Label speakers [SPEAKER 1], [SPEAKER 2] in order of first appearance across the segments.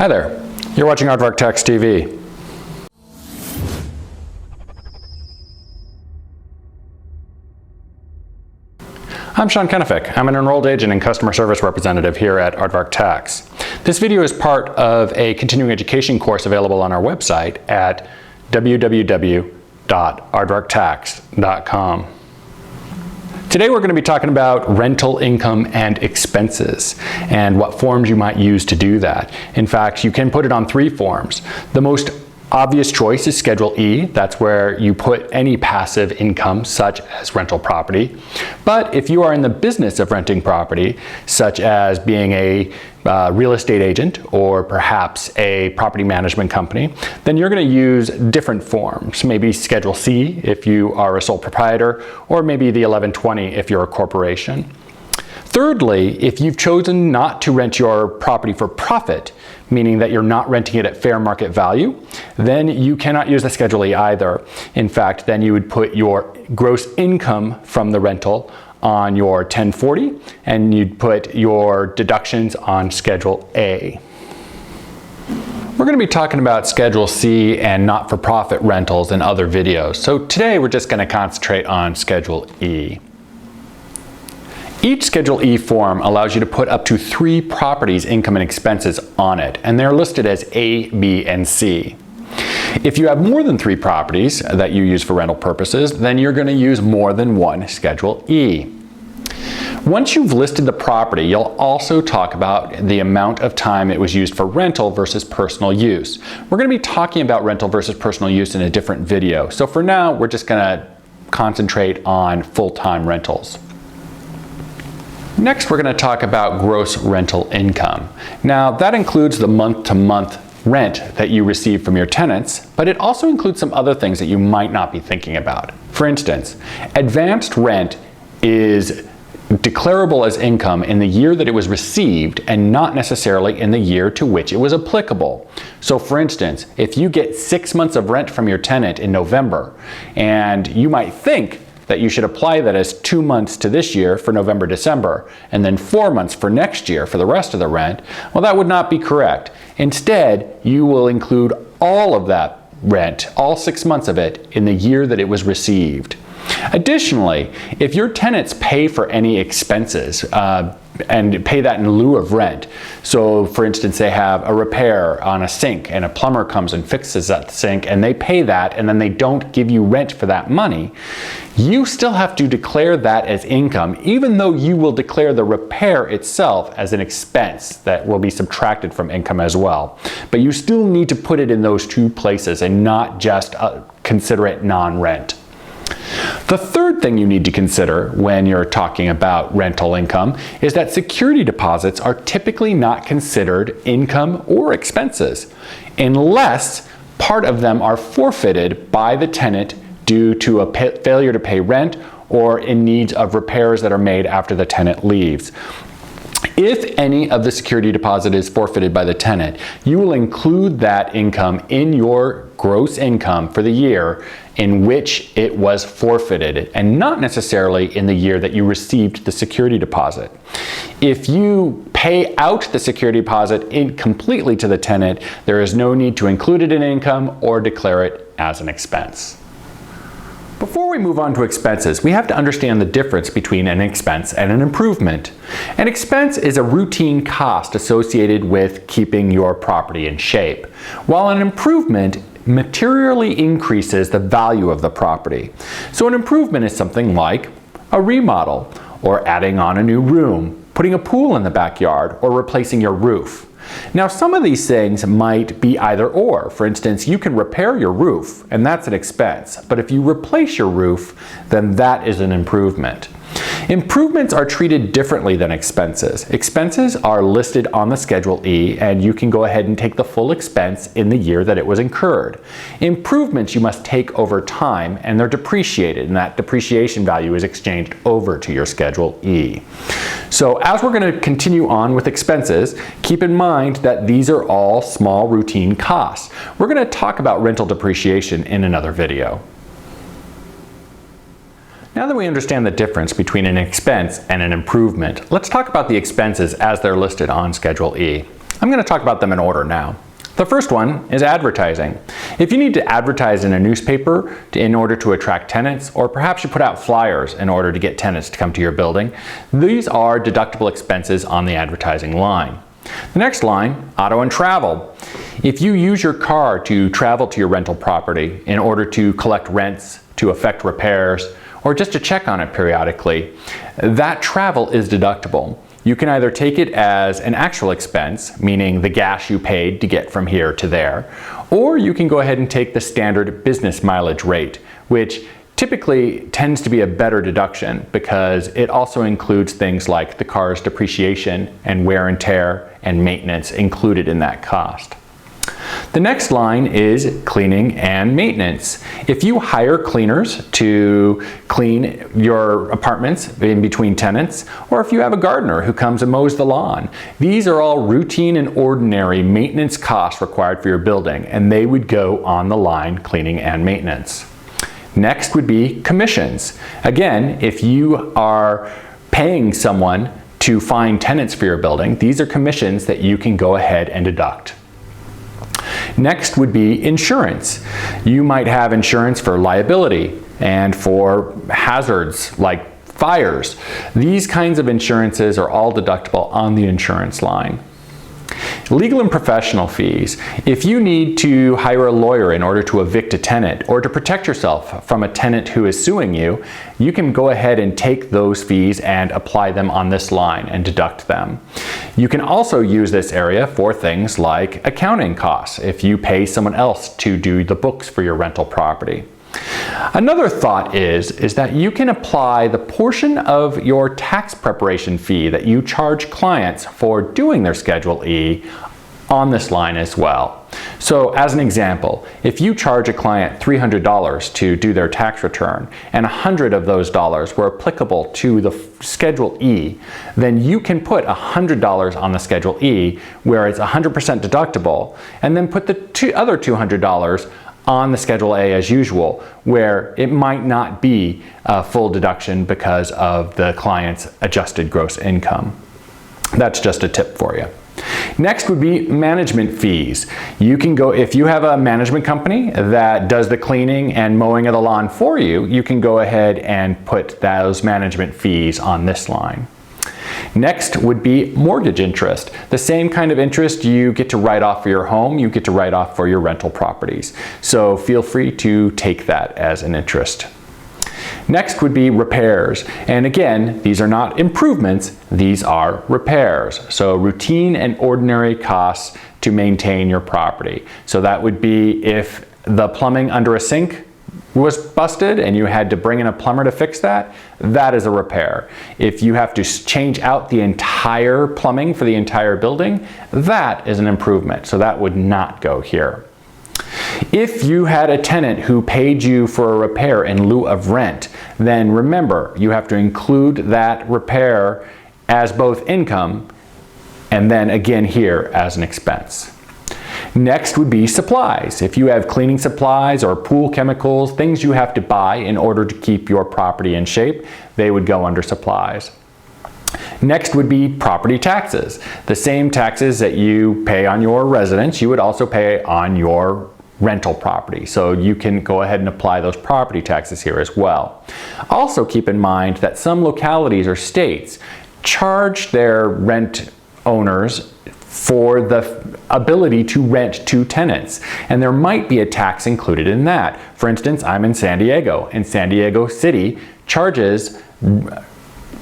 [SPEAKER 1] Hi there, you're watching Aardvark Tax TV. I'm Sean Kennefic. I'm an enrolled agent and customer service representative here at Aardvark Tax. This video is part of a continuing education course available on our website at www.aardvarktax.com. Today we're going to be talking about rental income and expenses and what forms you might use to do that. In fact, you can put it on three forms. The most obvious choice is Schedule E. That's where you put any passive income such as rental property. But if you are in the business of renting property, such as being a real estate agent or perhaps a property management company, then you're going to use different forms. Maybe Schedule C if you are a sole proprietor, or maybe the 1120 if you're a corporation. Thirdly, if you've chosen not to rent your property for profit, meaning that you're not renting it at fair market value, then you cannot use the Schedule E either. In fact, then you would put your gross income from the rental on your 1040, and you'd put your deductions on Schedule A. We're going to be talking about Schedule C and not-for-profit rentals in other videos, so today we're just going to concentrate on Schedule E. Each Schedule E form allows you to put up to 3 properties' income and expenses on it, and they're listed as A, B, and C. If you have more than 3 properties that you use for rental purposes, then you're going to use more than one Schedule E. Once you've listed the property, you'll also talk about the amount of time it was used for rental versus personal use. We're going to be talking about rental versus personal use in a different video, so for now we're just going to concentrate on full-time rentals. Next, we're going to talk about gross rental income. Now, that includes the month-to-month rent that you receive from your tenants, but it also includes some other things that you might not be thinking about. For instance, advanced rent is declarable as income in the year that it was received and not necessarily in the year to which it was applicable. So for instance, if you get 6 months of rent from your tenant in November, and you might think that you should apply that as 2 months to this year for November, December, and then 4 months for next year for the rest of the rent, well, that would not be correct. Instead, you will include all of that rent, all 6 months of it, in the year that it was received. Additionally, if your tenants pay for any expenses, and pay that in lieu of rent. So for instance, they have a repair on a sink and a plumber comes and fixes that sink and they pay that and then they don't give you rent for that money, you still have to declare that as income, even though you will declare the repair itself as an expense that will be subtracted from income as well. But you still need to put it in those 2 places and not just consider it non-rent. The third thing you need to consider when you're talking about rental income is that security deposits are typically not considered income or expenses unless part of them are forfeited by the tenant due to a failure to pay rent or in need of repairs that are made after the tenant leaves. If any of the security deposit is forfeited by the tenant, you will include that income in your gross income for the year in which it was forfeited and not necessarily in the year that you received the security deposit. If you pay out the security deposit completely to the tenant, there is no need to include it in income or declare it as an expense. Before we move on to expenses, we have to understand the difference between an expense and an improvement. An expense is a routine cost associated with keeping your property in shape, while an improvement materially increases the value of the property. So an improvement is something like a remodel, or adding on a new room, putting a pool in the backyard, or replacing your roof. Now, some of these things might be either or. For instance, you can repair your roof, and that's an expense. But if you replace your roof, then that is an improvement. Improvements are treated differently than expenses. Expenses are listed on the Schedule E, and you can go ahead and take the full expense in the year that it was incurred. Improvements you must take over time, and they're depreciated, and that depreciation value is exchanged over to your Schedule E. So as we're going to continue on with expenses, keep in mind that these are all small routine costs. We're going to talk about rental depreciation in another video. Now that we understand the difference between an expense and an improvement, let's talk about the expenses as they're listed on Schedule E. I'm going to talk about them in order now. The first one is advertising. If you need to advertise in a newspaper in order to attract tenants, or perhaps you put out flyers in order to get tenants to come to your building, these are deductible expenses on the advertising line. The next line, auto and travel. If you use your car to travel to your rental property in order to collect rents, to effect repairs, or just to check on it periodically, that travel is deductible. You can either take it as an actual expense, meaning the gas you paid to get from here to there, or you can go ahead and take the standard business mileage rate, which typically tends to be a better deduction because it also includes things like the car's depreciation and wear and tear and maintenance included in that cost. The next line is cleaning and maintenance. If you hire cleaners to clean your apartments in between tenants, or if you have a gardener who comes and mows the lawn, these are all routine and ordinary maintenance costs required for your building, and they would go on the line cleaning and maintenance. Next would be commissions. Again, if you are paying someone to find tenants for your building, these are commissions that you can go ahead and deduct. Next would be insurance. You might have insurance for liability and for hazards like fires. These kinds of insurances are all deductible on the insurance line. Legal and professional fees. If you need to hire a lawyer in order to evict a tenant or to protect yourself from a tenant who is suing you, you can go ahead and take those fees and apply them on this line and deduct them. You can also use this area for things like accounting costs if you pay someone else to do the books for your rental property. Another thought is that you can apply the portion of your tax preparation fee that you charge clients for doing their Schedule E on this line as well. So as an example, if you charge a client $300 to do their tax return and 100 of those dollars were applicable to the Schedule E, then you can put $100 on the Schedule E where it's 100% deductible, and then put the other $200 on the Schedule A as usual, where it might not be a full deduction because of the client's adjusted gross income. That's just a tip for you. Next would be management fees. You can go, if you have a management company that does the cleaning and mowing of the lawn for you, you can go ahead and put those management fees on this line. Next would be mortgage interest. The same kind of interest you get to write off for your home, you get to write off for your rental properties. So feel free to take that as an interest. Next would be repairs. And again, these are not improvements, these are repairs. So routine and ordinary costs to maintain your property. So that would be if the plumbing under a sink was busted and you had to bring in a plumber to fix that, that is a repair. If you have to change out the entire plumbing for the entire building, that is an improvement. So that would not go here. If you had a tenant who paid you for a repair in lieu of rent, then remember, you have to include that repair as both income and then again here as an expense. Next would be supplies. If you have cleaning supplies or pool chemicals, things you have to buy in order to keep your property in shape, they would go under supplies. Next would be property taxes. The same taxes that you pay on your residence, you would also pay on your rental property. So you can go ahead and apply those property taxes here as well. Also keep in mind that some localities or states charge their rent owners for the ability to rent to tenants. And there might be a tax included in that. For instance, I'm in San Diego, and San Diego City charges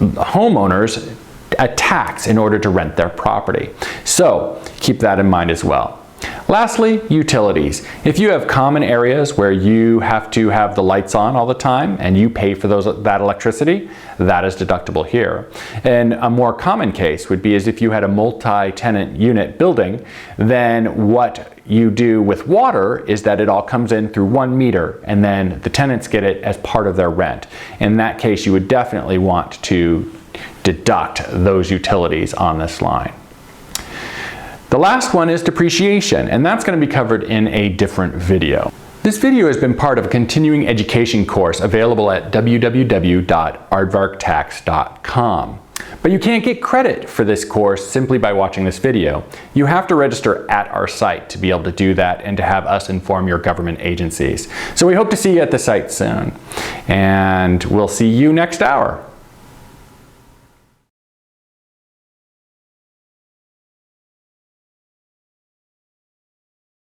[SPEAKER 1] homeowners a tax in order to rent their property. So keep that in mind as well. Lastly, utilities. If you have common areas where you have to have the lights on all the time and you pay for that electricity, that is deductible here. And a more common case would be as if you had a multi-tenant unit building, then what you do with water is that it all comes in through one meter and then the tenants get it as part of their rent. In that case, you would definitely want to deduct those utilities on this line. The last one is depreciation, and that's going to be covered in a different video. This video has been part of a continuing education course available at www.aardvarktax.com. But you can't get credit for this course simply by watching this video. You have to register at our site to be able to do that and to have us inform your government agencies. So we hope to see you at the site soon. And we'll see you next hour.